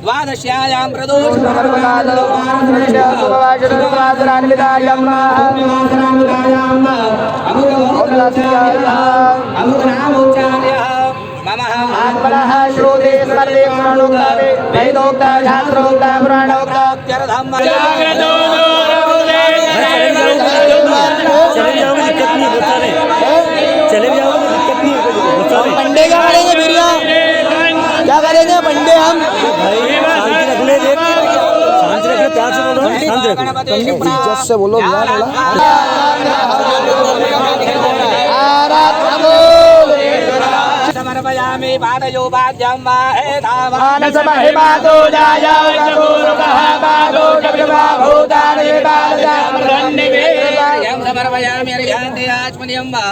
द्वादश्यायां प्रदोष आत्मनः श्रोते सर्वे पुराणोक्तावे वेदोक्ता शास्त्रोक्ता पुराणोक्ता पंडे क्या करेंगे भैया, क्या करेंगे पंडे हम इज्जत से बोलो समर्पयामि पादयो वाद्यं मानसमहि पादो जायो कपूरुकः पादो जपजपा भूतानि पादजामरण्यं समर्पयामि अर्घ्यान्ते आचमनीयं वा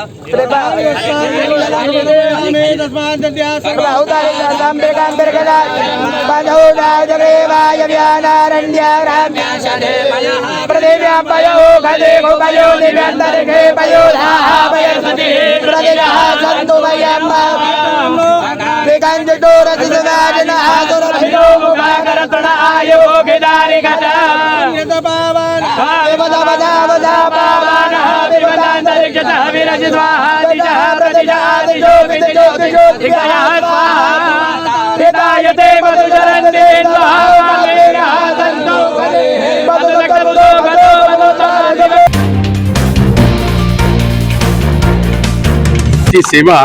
की सेवा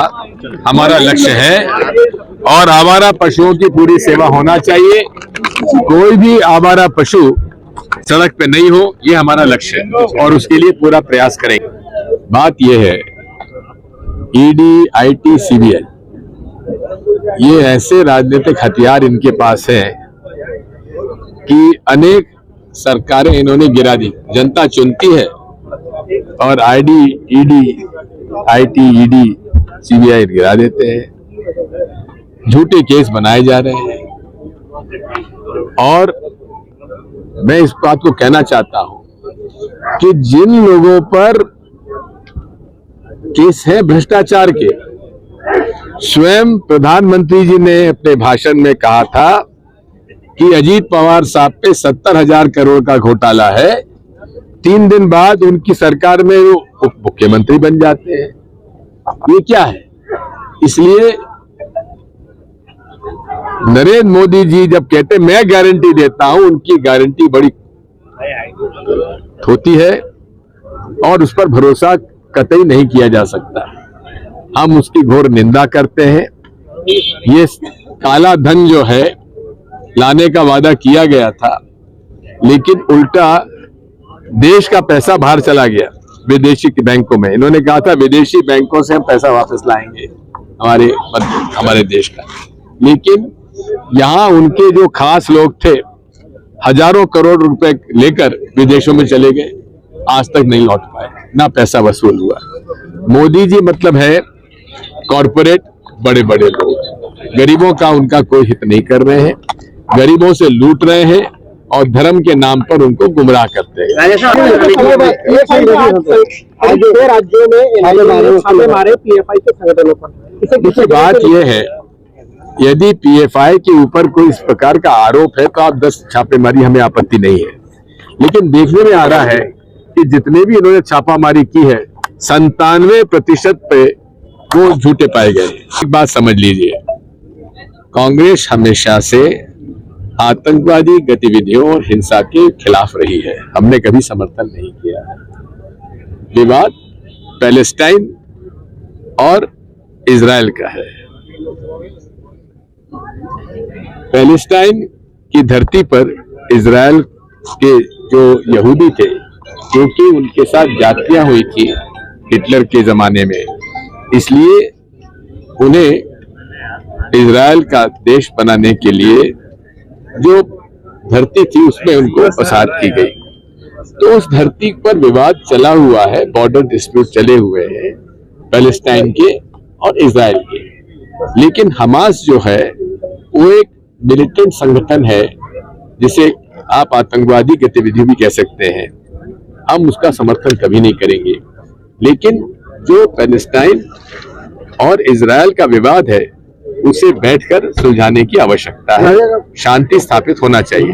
हमारा लक्ष्य है और आवारा पशुओं की पूरी सेवा होना चाहिए। कोई भी आवारा पशु सड़क पे नहीं हो, ये हमारा लक्ष्य है और उसके लिए पूरा प्रयास करेंगे। बात यह है, ईडी, आईटी, सीबीआई ये ऐसे राजनीतिक हथियार इनके पास हैं कि अनेक सरकारें इन्होंने गिरा दी। जनता चुनती है और आईटी, ईडी, सीबीआई गिरा देते हैं। झूठे केस बनाए जा रहे हैं और मैं इस बात को कहना चाहता हूं कि जिन लोगों पर केस है भ्रष्टाचार के, स्वयं प्रधानमंत्री जी ने अपने भाषण में कहा था कि अजीत पवार साहब पे 70,000 करोड़ का घोटाला है। 3 दिन बाद उनकी सरकार में वो उप मुख्यमंत्री बन जाते हैं। ये क्या है? इसलिए नरेंद्र मोदी जी जब कहते मैं गारंटी देता हूं, उनकी गारंटी बड़ी होती है और उस पर भरोसा कतई नहीं किया जा सकता। हम उसकी घोर निंदा करते हैं। ये काला धन जो है लाने का वादा किया गया था, लेकिन उल्टा देश का पैसा बाहर चला गया विदेशी बैंकों में। इन्होंने कहा था विदेशी बैंकों से हम पैसा वापस लाएंगे हमारे देश का, लेकिन यहाँ उनके जो खास लोग थे हजारों करोड़ रुपए लेकर विदेशों में चले गए, आज तक नहीं लौट पाए, ना पैसा वसूल हुआ। मोदी जी मतलब है कॉरपोरेट, बड़े बड़े लोग, गरीबों का उनका कोई हित नहीं कर रहे हैं, गरीबों से लूट रहे हैं और धर्म के नाम पर उनको गुमराह करते हैं। राज्यों में छापे मारे पीएफआई के संगठनों पर। बात यह है, यदि पीएफआई के ऊपर कोई इस प्रकार का आरोप है तो आप 10 छापेमारी, हमें आपत्ति नहीं है, लेकिन देखने में आ रहा है कि जितने भी इन्होंने छापामारी की है 97% पे वो झूठे पाए गए। एक बात समझ लीजिए, कांग्रेस हमेशा से आतंकवादी गतिविधियों और हिंसा के खिलाफ रही है, हमने कभी समर्थन नहीं किया है। विवाद पैलेस्टाइन और इजराइल का है। पैलेस्टाइन की धरती पर इजराइल के जो यहूदी थे, क्योंकि उनके साथ जातियां हुई थी हिटलर के जमाने में, इसलिए उन्हें इजराइल का देश बनाने के लिए जो धरती थी उसमें उनको पसार की गई। तो उस धरती पर विवाद चला हुआ है, बॉर्डर डिस्प्यूट चले हुए हैं पैलेस्टाइन के और इजराइल के। लेकिन हमास जो है वो एक मिलिटेंट संगठन है, जिसे आप आतंकवादी गतिविधि भी कह सकते हैं। हम उसका समर्थन कभी नहीं करेंगे, लेकिन जो पैलेस्टाइन और इजराइल का विवाद है उसे बैठकर सुलझाने की आवश्यकता है, शांति स्थापित होना चाहिए।